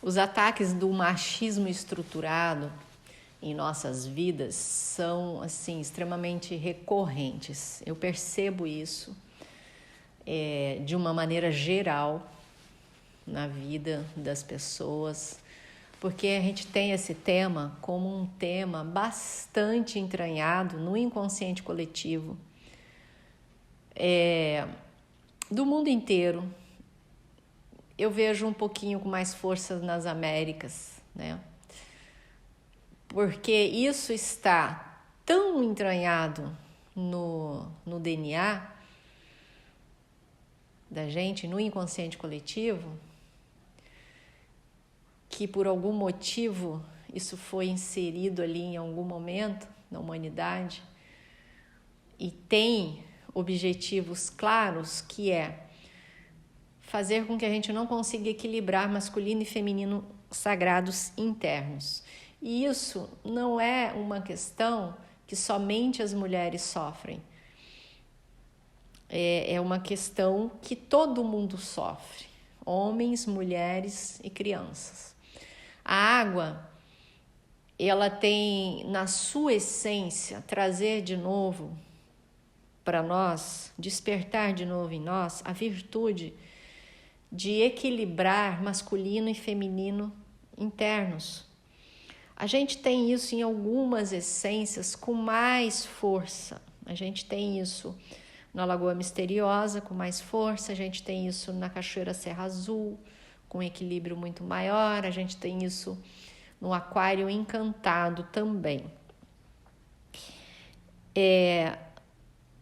Os ataques do machismo estruturado em nossas vidas são, assim, extremamente recorrentes. Eu percebo isso de uma maneira geral na vida das pessoas, porque a gente tem esse tema como um tema bastante entranhado no inconsciente coletivo do mundo inteiro. Eu vejo um pouquinho com mais força nas Américas, né? Porque isso está tão entranhado no DNA da gente, no inconsciente coletivo, que por algum motivo isso foi inserido ali em algum momento na humanidade e tem objetivos claros, que é fazer com que a gente não consiga equilibrar masculino e feminino sagrados internos. E isso não é uma questão que somente as mulheres sofrem. É uma questão que todo mundo sofre, homens, mulheres e crianças. A água, ela tem na sua essência trazer de novo para nós, despertar de novo em nós a virtude de equilibrar masculino e feminino internos. A gente tem isso em algumas essências com mais força. A gente tem isso na Lagoa Misteriosa com mais força, a gente tem isso na Cachoeira Serra Azul com equilíbrio muito maior, a gente tem isso no Aquário Encantado também.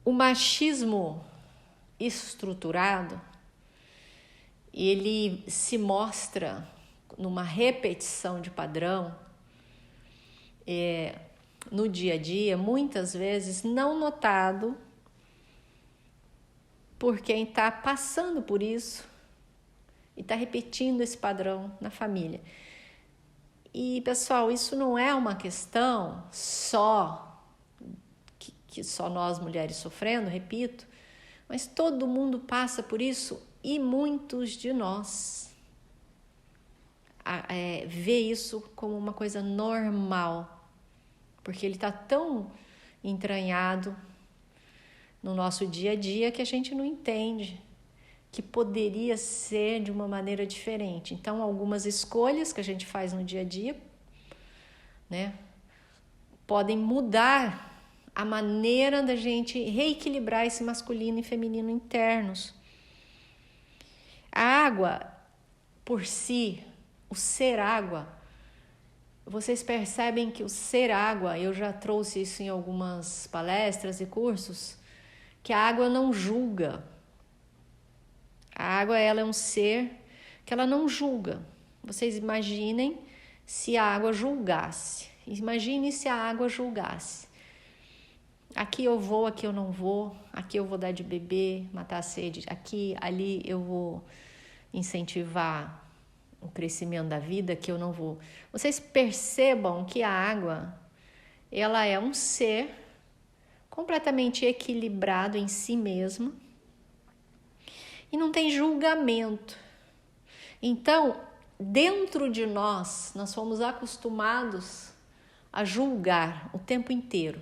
O machismo estruturado, ele se mostra numa repetição de padrão no dia a dia, muitas vezes não notado por quem está passando por isso e está repetindo esse padrão na família. E, pessoal, isso não é uma questão só que só nós mulheres sofrendo, repito, mas todo mundo passa por isso e muitos de nós vê isso como uma coisa normal, porque ele está tão entranhado no nosso dia a dia que a gente não entende que poderia ser de uma maneira diferente. Então, algumas escolhas que a gente faz no dia a dia, né, podem mudar a maneira da gente reequilibrar esse masculino e feminino internos. A água, por si, o ser água, vocês percebem que o ser água, eu já trouxe isso em algumas palestras e cursos, que a água não julga. A água, ela é um ser que ela não julga. Vocês imaginem se a água julgasse. Imagine se a água julgasse. Aqui eu vou, aqui eu não vou. Aqui eu vou dar de beber, matar a sede. Aqui, ali eu vou incentivar o crescimento da vida, aqui eu não vou. Vocês percebam que a água, ela é um ser completamente equilibrado em si mesmo e não tem julgamento. Então, dentro de nós fomos acostumados a julgar o tempo inteiro.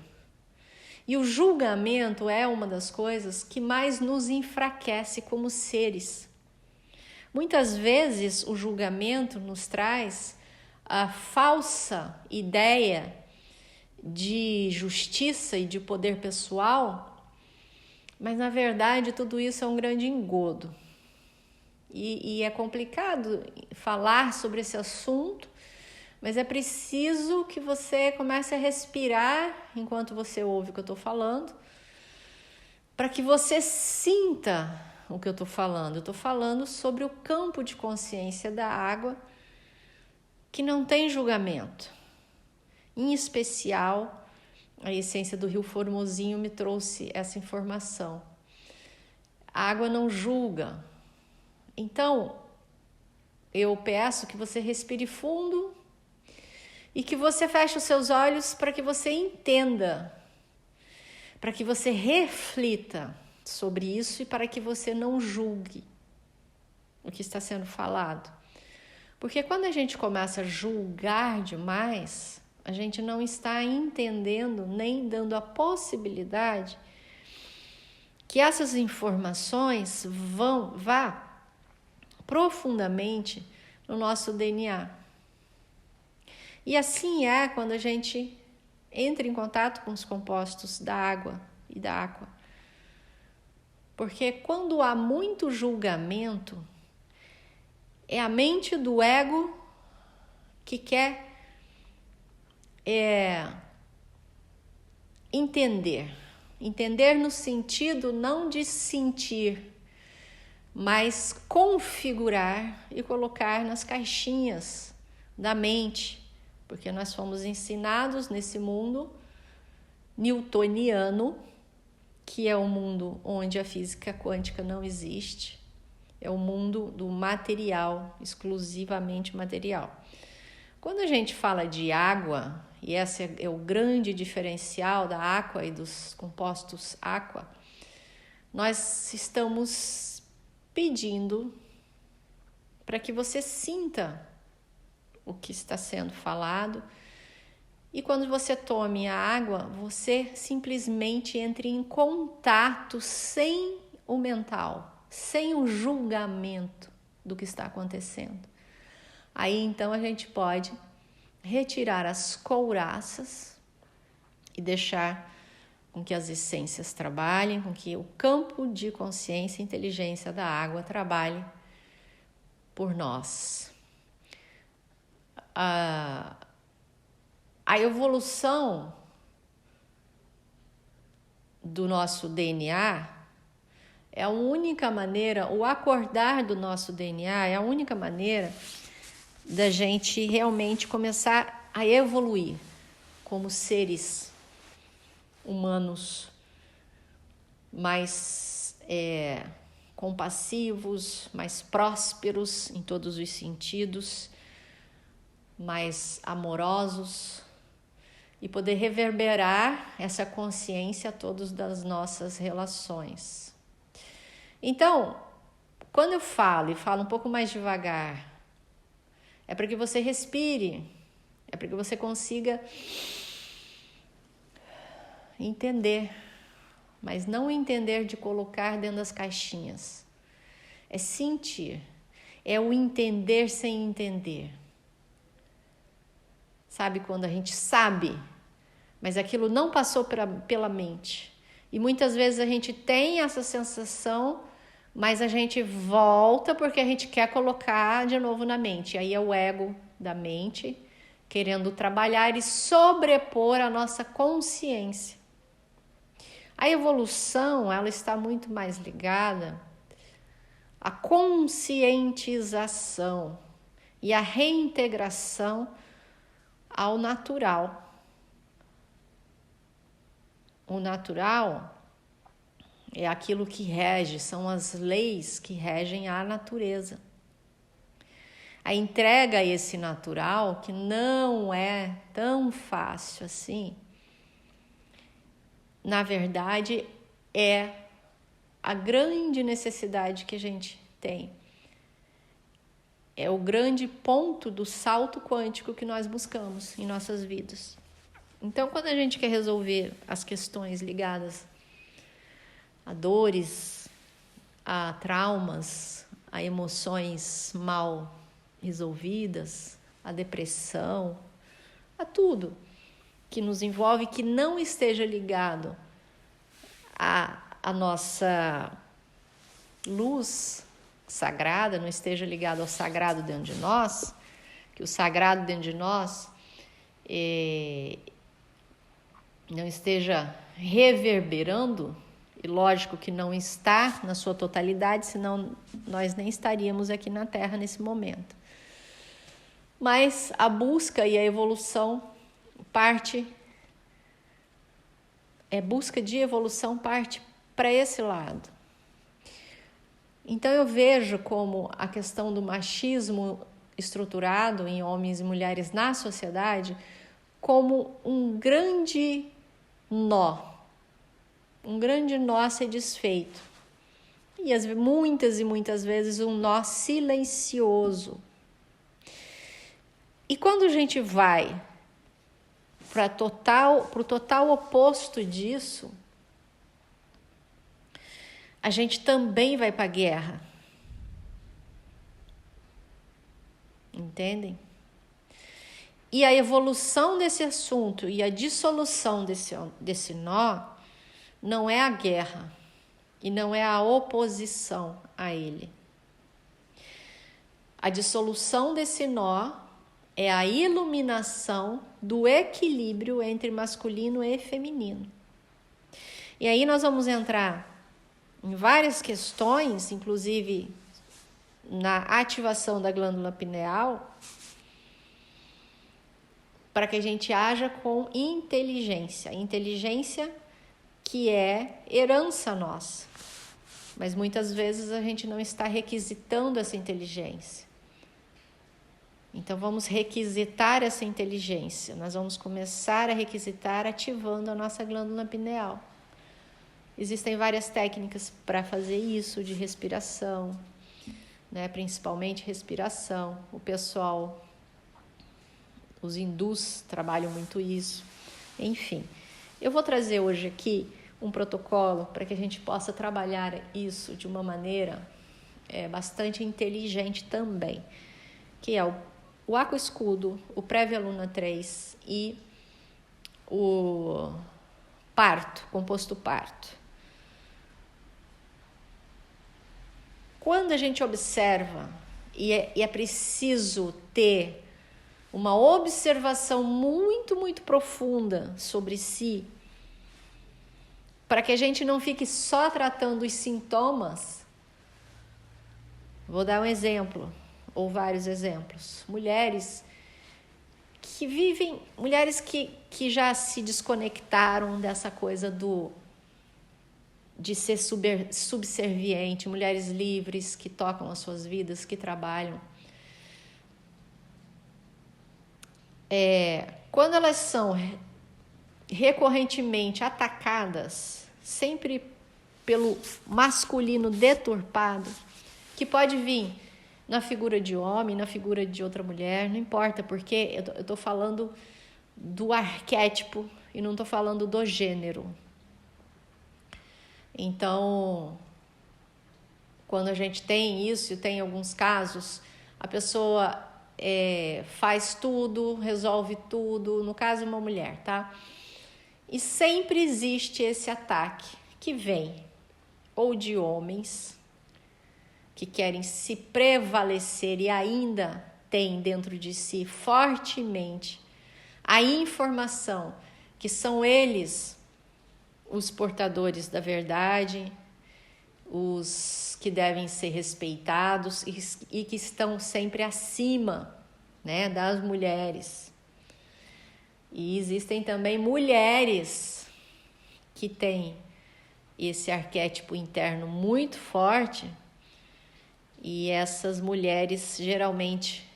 E o julgamento é uma das coisas que mais nos enfraquece como seres. Muitas vezes o julgamento nos traz a falsa ideia de justiça e de poder pessoal, mas na verdade tudo isso é um grande engodo. E é complicado falar sobre esse assunto, mas é preciso que você comece a respirar enquanto você ouve o que eu estou falando, para que você sinta o que eu estou falando. Eu estou falando sobre o campo de consciência da água, que não tem julgamento. Em especial, a essência do Rio Formosinho me trouxe essa informação. A água não julga. Então, eu peço que você respire fundo e que você feche os seus olhos para que você entenda, para que você reflita sobre isso e para que você não julgue o que está sendo falado. Porque quando a gente começa a julgar demais, a gente não está entendendo nem dando a possibilidade que essas informações vá profundamente no nosso DNA. E assim é quando a gente entra em contato com os compostos da água e da aqua. Porque quando há muito julgamento, é a mente do ego que quer entender. Entender no sentido não de sentir, mas configurar e colocar nas caixinhas da mente. Porque nós fomos ensinados nesse mundo newtoniano, que é um mundo onde a física quântica não existe. É o mundo do material, exclusivamente material. Quando a gente fala de água, e esse é o grande diferencial da aqua e dos compostos aqua, nós estamos pedindo para que você sinta o que está sendo falado. E quando você tome a água, você simplesmente entre em contato sem o mental, sem o julgamento do que está acontecendo. Aí então a gente pode retirar as couraças e deixar com que as essências trabalhem, com que o campo de consciência e inteligência da água trabalhe por nós. A evolução do nosso DNA é a única maneira, o acordar do nosso DNA é a única maneira da gente realmente começar a evoluir como seres humanos mais compassivos, mais prósperos em todos os sentidos, mais amorosos, e poder reverberar essa consciência a todas das nossas relações. Então, quando eu falo um pouco mais devagar, é para que você respire, é para que você consiga entender, mas não entender de colocar dentro das caixinhas. É sentir, é o entender sem entender. Sabe quando a gente sabe, mas aquilo não passou pela mente. E muitas vezes a gente tem essa sensação, mas a gente volta porque a gente quer colocar de novo na mente. Aí é o ego da mente querendo trabalhar e sobrepor a nossa consciência. A evolução, ela está muito mais ligada à conscientização e à reintegração ao natural. O natural é aquilo que rege, são as leis que regem a natureza. A entrega a esse natural, que não é tão fácil assim, na verdade é a grande necessidade que a gente tem. É o grande ponto do salto quântico que nós buscamos em nossas vidas. Então, quando a gente quer resolver as questões ligadas a dores, a traumas, a emoções mal resolvidas, a depressão, a tudo que nos envolve, que não esteja ligado à nossa luz sagrada, não esteja ligado ao sagrado dentro de nós, que o sagrado dentro de nós não esteja reverberando, e lógico que não está na sua totalidade, senão nós nem estaríamos aqui na Terra nesse momento. Mas a busca e a evolução busca de evolução parte para esse lado. Então eu vejo como a questão do machismo estruturado em homens e mulheres na sociedade como um grande nó a ser desfeito. E muitas vezes um nó silencioso. E quando a gente vai para o total oposto disso, a gente também vai para a guerra. Entendem? E a evolução desse assunto e a dissolução desse nó não é a guerra e não é a oposição a ele. A dissolução desse nó é a iluminação do equilíbrio entre masculino e feminino. E aí nós vamos entrar em várias questões, inclusive na ativação da glândula pineal, para que a gente haja com inteligência. Inteligência que é herança nossa. Mas muitas vezes a gente não está requisitando essa inteligência. Então vamos requisitar essa inteligência. Nós vamos começar a requisitar ativando a nossa glândula pineal. Existem várias técnicas para fazer isso, de respiração, né? Principalmente respiração. O pessoal, os hindus trabalham muito isso. Enfim, eu vou trazer hoje aqui um protocolo para que a gente possa trabalhar isso de uma maneira bastante inteligente também, que é o Aqua Escudo, o Preve Aluna 3 e o parto, composto parto. Quando a gente observa, e é preciso ter uma observação muito, muito profunda sobre si, para que a gente não fique só tratando os sintomas. Vou dar um exemplo, ou vários exemplos. Mulheres que já se desconectaram dessa coisa de ser subserviente, mulheres livres que tocam as suas vidas, que trabalham. Quando elas são recorrentemente atacadas, sempre pelo masculino deturpado, que pode vir na figura de homem, na figura de outra mulher, não importa, porque eu estou falando do arquétipo e não estou falando do gênero. Então, quando a gente tem isso, tem alguns casos, a pessoa faz tudo, resolve tudo, no caso uma mulher, tá? E sempre existe esse ataque que vem ou de homens que querem se prevalecer e ainda tem dentro de si fortemente a informação que são eles os portadores da verdade, os que devem ser respeitados e que estão sempre acima, né, das mulheres. E existem também mulheres que têm esse arquétipo interno muito forte, e essas mulheres geralmente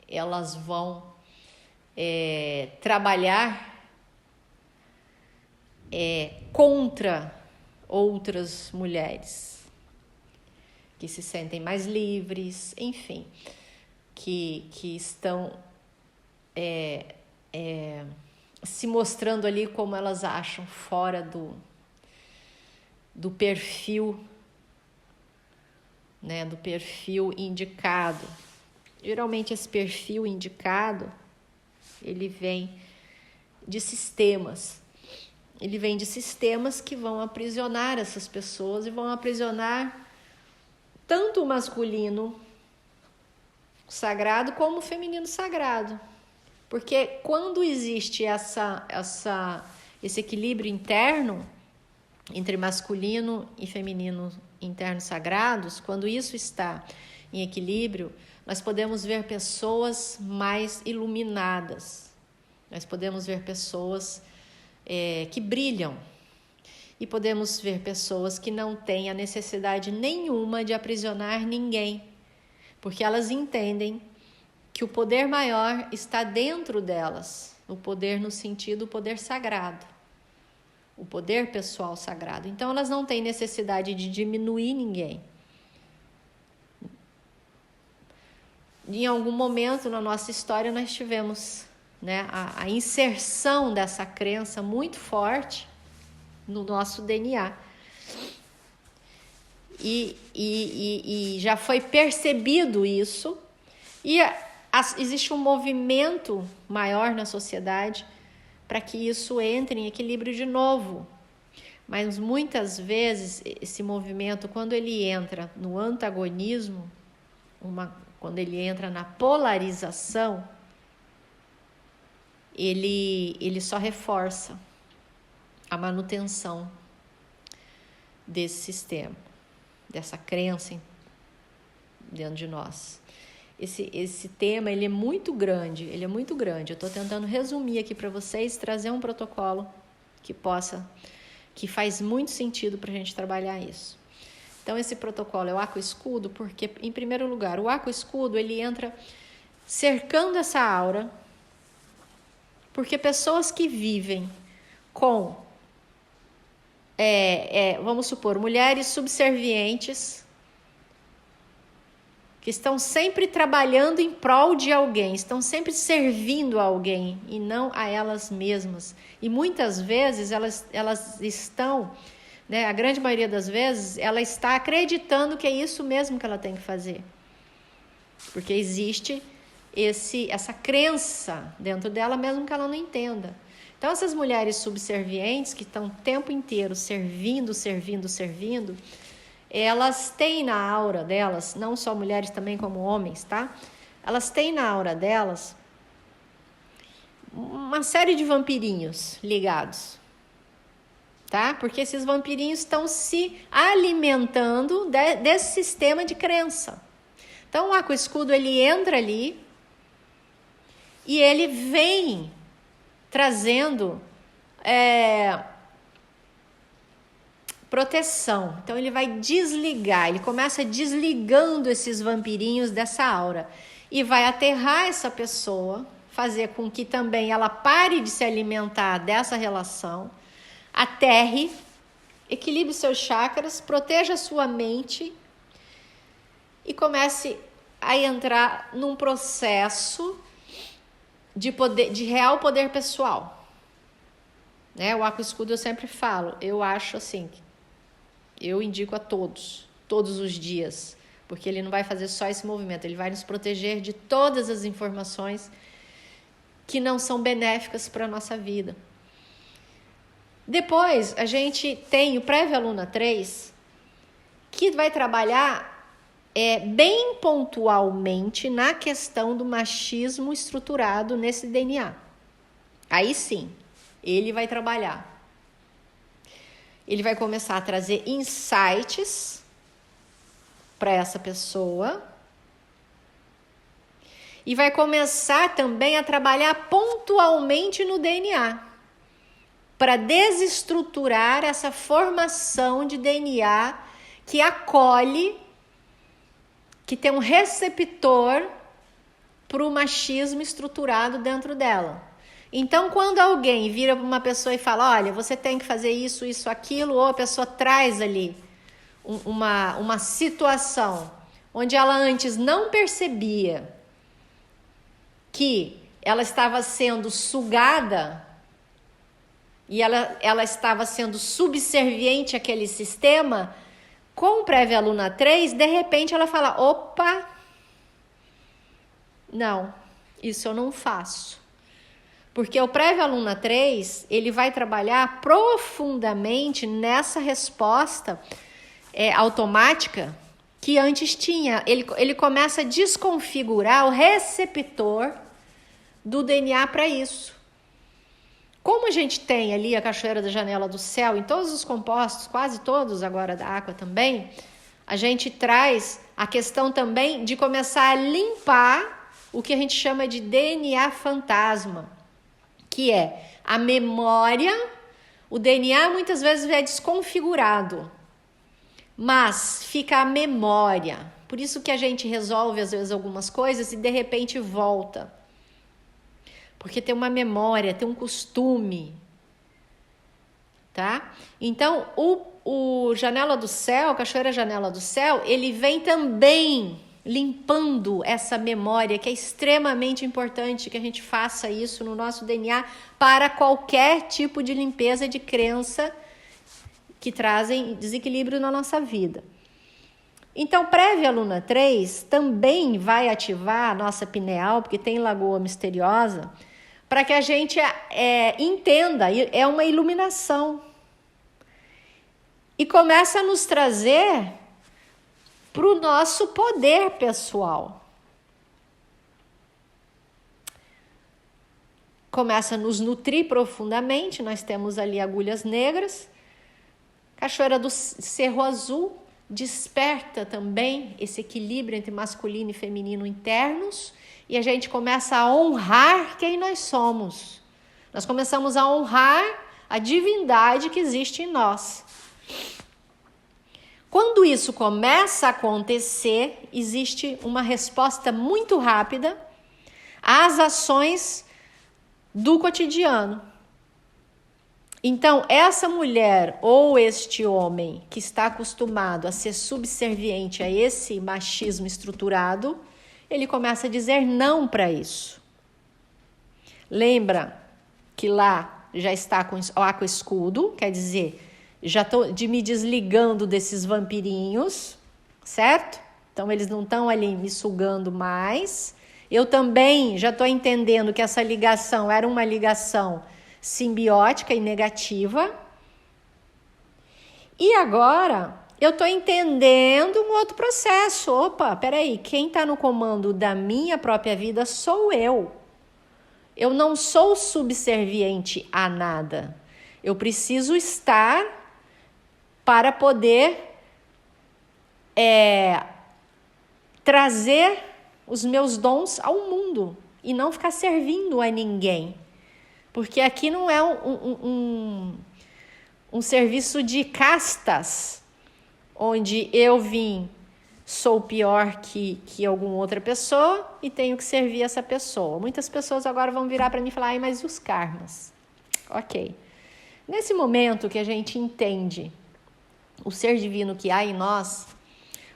elas vão trabalhar contra outras mulheres que se sentem mais livres, enfim, que estão se mostrando ali como elas acham, fora do perfil, né, do perfil indicado. Geralmente esse perfil indicado, ele vem de sistemas. Ele vem de sistemas que vão aprisionar essas pessoas e vão aprisionar tanto o masculino sagrado como o feminino sagrado. Porque quando existe esse equilíbrio interno entre masculino e feminino interno sagrados, quando isso está em equilíbrio, nós podemos ver pessoas mais iluminadas, nós podemos ver pessoas que brilham, e podemos ver pessoas que não têm a necessidade nenhuma de aprisionar ninguém, porque elas entendem que o poder maior está dentro delas, o poder no sentido, o poder sagrado, o poder pessoal sagrado. Então elas não têm necessidade de diminuir ninguém. em algum momento na nossa história nós tivemos, né, a inserção dessa crença muito forte no nosso DNA. E já foi percebido isso, e existe um movimento maior na sociedade para que isso entre em equilíbrio de novo. Mas muitas vezes esse movimento, quando ele entra no antagonismo, quando ele entra na polarização, ele só reforça a manutenção desse sistema, dessa crença dentro de nós. Esse tema, ele é muito grande, Eu estou tentando resumir aqui para vocês, trazer um protocolo que faz muito sentido para a gente trabalhar isso. Então, esse protocolo é o aqua-escudo, porque, em primeiro lugar, o aqua-escudo, ele entra cercando essa aura, porque pessoas que vivem com, vamos supor, mulheres subservientes, que estão sempre trabalhando em prol de alguém, estão sempre servindo a alguém e não a elas mesmas. E muitas vezes elas estão, né, a grande maioria das vezes, ela está acreditando que é isso mesmo que ela tem que fazer. Porque existe essa crença dentro dela, mesmo que ela não entenda. Então, essas mulheres subservientes que estão o tempo inteiro servindo, elas têm na aura delas, não só mulheres também como homens, tá? Elas têm na aura delas uma série de vampirinhos ligados, tá? Porque esses vampirinhos estão se alimentando desse sistema de crença. Então, o aqua-escudo, ele entra ali e ele vem trazendo proteção. Então ele vai desligar, ele começa desligando esses vampirinhos dessa aura e vai aterrar essa pessoa, fazer com que também ela pare de se alimentar dessa relação, aterre, equilibre seus chakras, proteja sua mente e comece a entrar num processo de real poder pessoal. Né? O aqua-escudo eu sempre falo, eu acho assim, eu indico a todos os dias, porque ele não vai fazer só esse movimento, ele vai nos proteger de todas as informações que não são benéficas para a nossa vida. Depois, a gente tem o Prévia Luna 3, que vai trabalhar bem pontualmente na questão do machismo estruturado nesse DNA. Aí sim, ele vai trabalhar. Ele vai começar a trazer insights para essa pessoa e vai começar também a trabalhar pontualmente no DNA para desestruturar essa formação de DNA que acolhe, que tem um receptor para o machismo estruturado dentro dela. Então, quando alguém vira para uma pessoa e fala, olha, você tem que fazer isso, isso, aquilo, ou a pessoa traz ali uma situação onde ela antes não percebia que ela estava sendo sugada e ela estava sendo subserviente àquele sistema, com o Prévia Luna 3, de repente ela fala, opa, não, isso eu não faço. Porque o Prévia Luna 3, ele vai trabalhar profundamente nessa resposta automática que antes tinha. Ele começa a desconfigurar o receptor do DNA para isso. Como a gente tem ali a Cachoeira da Janela do Céu, em todos os compostos, quase todos agora da Aqua também, a gente traz a questão também de começar a limpar o que a gente chama de DNA fantasma, que é a memória. O DNA muitas vezes é desconfigurado, mas fica a memória. Por isso que a gente resolve às vezes algumas coisas e de repente volta. Porque tem uma memória, tem um costume, tá? Então, o Janela do Céu, Cachoeira Janela do Céu, ele vem também limpando essa memória, que é extremamente importante que a gente faça isso no nosso DNA para qualquer tipo de limpeza de crença que trazem desequilíbrio na nossa vida. Então, prévia Luna 3 também vai ativar a nossa pineal, porque tem lagoa misteriosa, para que a gente entenda, é uma iluminação. E começa a nos trazer para o nosso poder pessoal. Começa a nos nutrir profundamente, nós temos ali agulhas negras. Cachoeira do Cerro Azul desperta também esse equilíbrio entre masculino e feminino internos, e a gente começa a honrar quem nós somos. Nós começamos a honrar a divindade que existe em nós. Quando isso começa a acontecer, existe uma resposta muito rápida às ações do cotidiano. Então, essa mulher ou este homem que está acostumado a ser subserviente a esse machismo estruturado, ele começa a dizer não para isso. Lembra que lá já está com o aqua-escudo, quer dizer, já estou me desligando desses vampirinhos, certo? Então, eles não estão ali me sugando mais. Eu também já estou entendendo que essa ligação era uma ligação simbiótica e negativa. E agora, eu estou entendendo um outro processo. Opa, peraí, quem está no comando da minha própria vida sou eu. Eu não sou subserviente a nada. Eu preciso estar para poder trazer os meus dons ao mundo e não ficar servindo a ninguém. Porque aqui não é um serviço de castas, onde eu sou pior que alguma outra pessoa e tenho que servir essa pessoa. Muitas pessoas agora vão virar para mim e falar, ai, mas e os karmas? Ok. Nesse momento que a gente entende o ser divino que há em nós,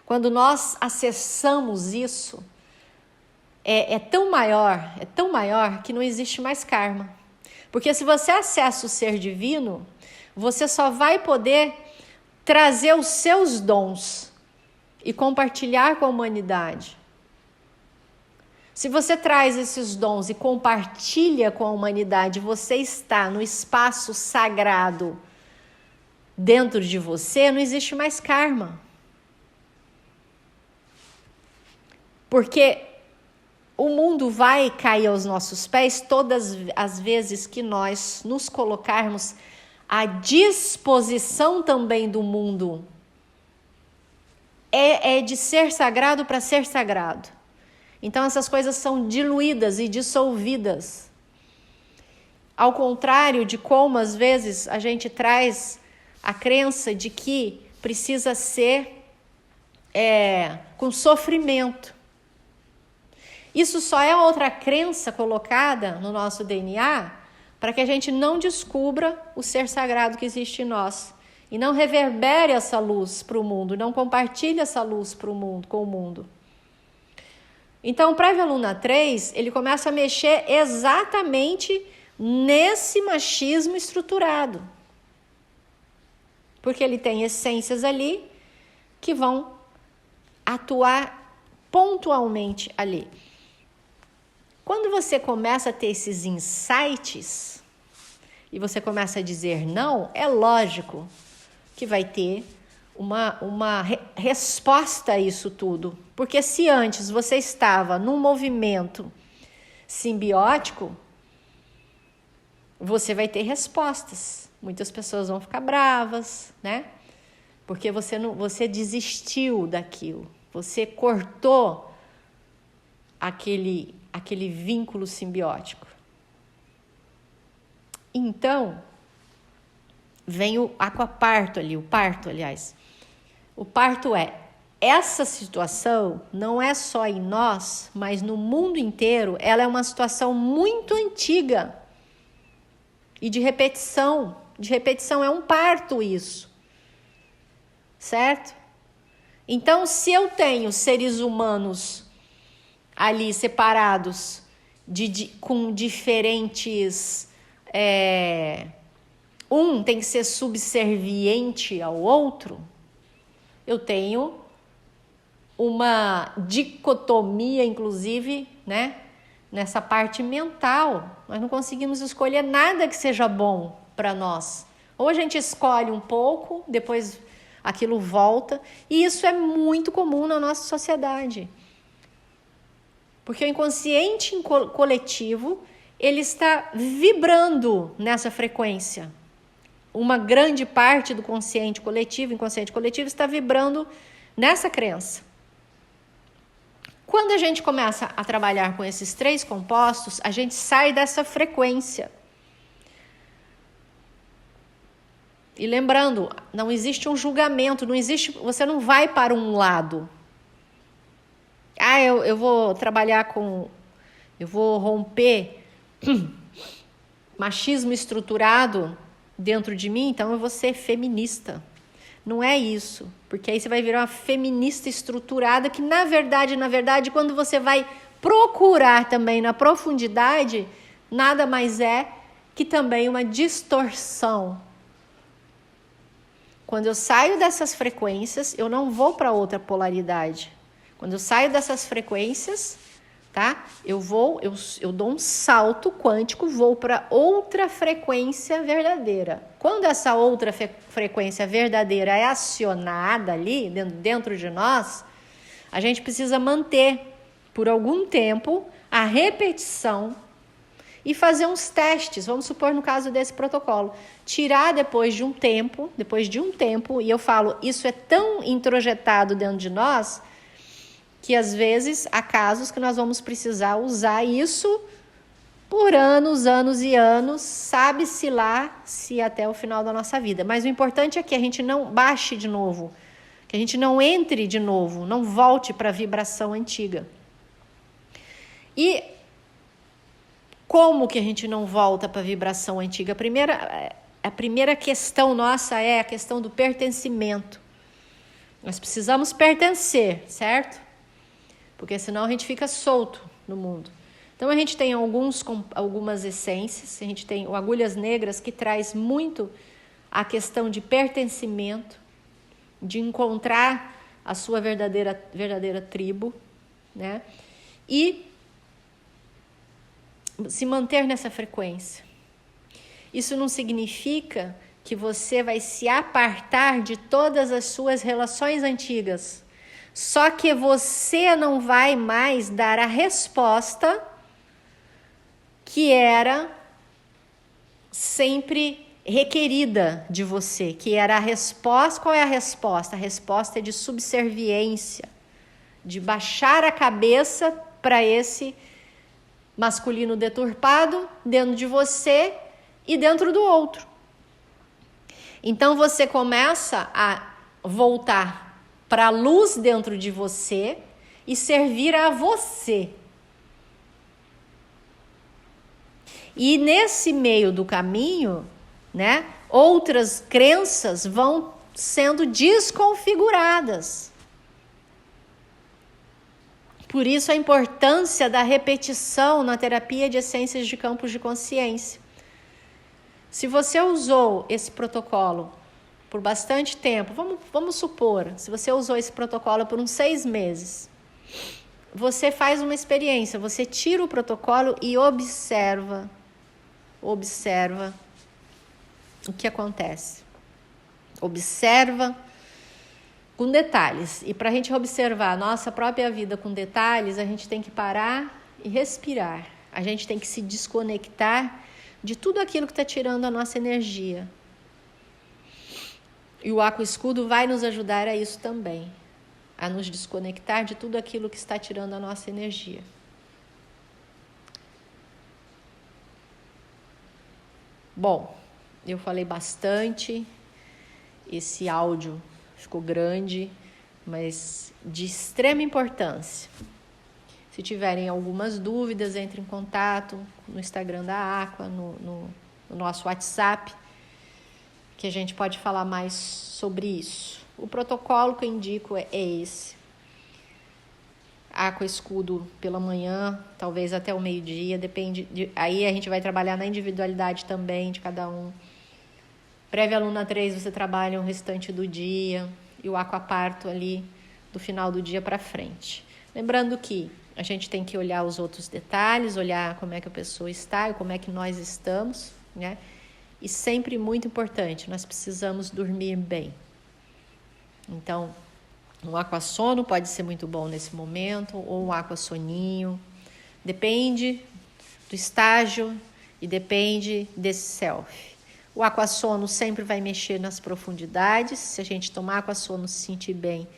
quando nós acessamos isso, é tão maior que não existe mais karma. Porque se você acessa o ser divino, você só vai poder trazer os seus dons e compartilhar com a humanidade. Se você traz esses dons e compartilha com a humanidade, você está no espaço sagrado dentro de você, não existe mais karma. Porque o mundo vai cair aos nossos pés todas as vezes que nós nos colocarmos à disposição também do mundo. É de ser sagrado para ser sagrado. Então essas coisas são diluídas e dissolvidas. Ao contrário de como às vezes a gente traz a crença de que precisa ser com sofrimento. Isso só é outra crença colocada no nosso DNA para que a gente não descubra o ser sagrado que existe em nós e não reverbere essa luz para o mundo, não compartilhe essa luz para o mundo, com o mundo. Então, o Prévia Luna 3, ele começa a mexer exatamente nesse machismo estruturado. Porque ele tem essências ali que vão atuar pontualmente ali. Quando você começa a ter esses insights e você começa a dizer não, é lógico que vai ter uma resposta a isso tudo. Porque se antes você estava num movimento simbiótico, você vai ter respostas. Muitas pessoas vão ficar bravas, né? Porque você desistiu daquilo. Você cortou aquele vínculo simbiótico. Então, vem o aquaparto ali, o parto, aliás. O parto essa situação não é só em nós, mas no mundo inteiro, ela é uma situação muito antiga e de repetição. De repetição, é um parto isso. Certo? Então, se eu tenho seres humanos ali separados com diferentes... um tem que ser subserviente ao outro, eu tenho uma dicotomia, inclusive, né? Nessa parte mental. Nós não conseguimos escolher nada que seja bom para nós. Ou a gente escolhe um pouco, depois aquilo volta. E isso é muito comum na nossa sociedade. Porque o inconsciente coletivo, ele está vibrando nessa frequência. Uma grande parte do consciente coletivo, inconsciente coletivo, está vibrando nessa crença. Quando a gente começa a trabalhar com esses 3 compostos, a gente sai dessa frequência. E lembrando, não existe um julgamento, você não vai para um lado. Eu vou trabalhar eu vou romper machismo estruturado dentro de mim, então eu vou ser feminista. Não é isso, porque aí você vai virar uma feminista estruturada que, na verdade, quando você vai procurar também na profundidade, nada mais é que também uma distorção. Quando eu saio dessas frequências, eu não vou para outra polaridade. Quando eu saio dessas frequências, tá? Eu dou um salto quântico, vou para outra frequência verdadeira. Quando essa outra frequência verdadeira é acionada ali, dentro de nós, a gente precisa manter por algum tempo a repetição e fazer uns testes. Vamos supor no caso desse protocolo. Tirar depois de um tempo, e eu falo, isso é tão introjetado dentro de nós, que às vezes há casos que nós vamos precisar usar isso por anos e anos, sabe-se lá se até o final da nossa vida. Mas o importante é que a gente não baixe de novo, que a gente não entre de novo, não volte para a vibração antiga. E como que a gente não volta para a vibração antiga? A primeira questão nossa é a questão do pertencimento. Nós precisamos pertencer, certo? Porque senão a gente fica solto no mundo. Então a gente tem algumas essências, a gente tem o Agulhas Negras, que traz muito a questão de pertencimento, de encontrar a sua verdadeira tribo, né? E se manter nessa frequência. Isso não significa que você vai se apartar de todas as suas relações antigas. Só que você não vai mais dar a resposta que era sempre requerida de você, que era a resposta. Qual é a resposta? A resposta é de subserviência, de baixar a cabeça para esse masculino deturpado dentro de você e dentro do outro. Então você começa a voltar para a luz dentro de você e servir a você. E nesse meio do caminho, né, outras crenças vão sendo desconfiguradas. Por isso a importância da repetição na terapia de essências de campos de consciência. Se você usou esse protocolo por bastante tempo, vamos supor, se você usou esse protocolo por uns 6 meses, você faz uma experiência, você tira o protocolo e observa o que acontece. Observa com detalhes. E para a gente observar a nossa própria vida com detalhes, a gente tem que parar e respirar. A gente tem que se desconectar de tudo aquilo que está tirando a nossa energia. E o Aqua Escudo vai nos ajudar a isso também, a nos desconectar de tudo aquilo que está tirando a nossa energia. Bom, eu falei bastante, esse áudio ficou grande, mas de extrema importância. Se tiverem algumas dúvidas, entre em contato no Instagram da Aqua, no nosso WhatsApp, que a gente pode falar mais sobre isso. O protocolo que eu indico é esse. Aqua escudo pela manhã, talvez até o meio-dia, depende. Aí a gente vai trabalhar na individualidade também de cada um. Prévia Luna 3 você trabalha o restante do dia e o aquaparto ali do final do dia para frente. Lembrando que a gente tem que olhar os outros detalhes, olhar como é que a pessoa está e como é que nós estamos, né? E sempre muito importante, nós precisamos dormir bem. Então, um aquassono pode ser muito bom nesse momento, ou um aquassoninho. Depende do estágio e depende desse self. O aquassono sempre vai mexer nas profundidades. Se a gente tomar aquassono, se sentir bem,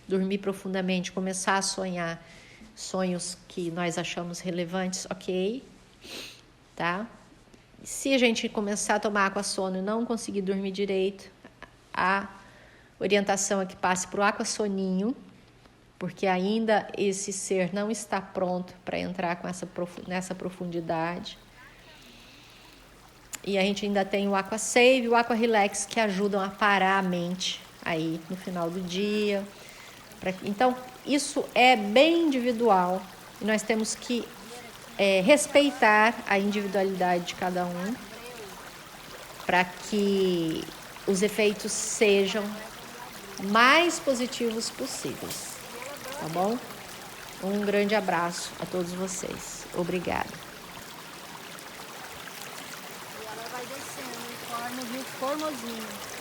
dormir profundamente, começar a sonhar sonhos que nós achamos relevantes, ok, tá? Se a gente começar a tomar aquassono e não conseguir dormir direito, a orientação é que passe para o aquassoninho, porque ainda esse ser não está pronto para entrar com nessa profundidade. E a gente ainda tem o Aqua Save e o Aqua Relax, que ajudam a parar a mente aí no final do dia. Então, isso é bem individual e nós temos que respeitar a individualidade de cada um para que os efeitos sejam mais positivos possíveis, tá bom? Um grande abraço a todos vocês. Obrigada. E ela vai descendo, forma o rio Formosinho.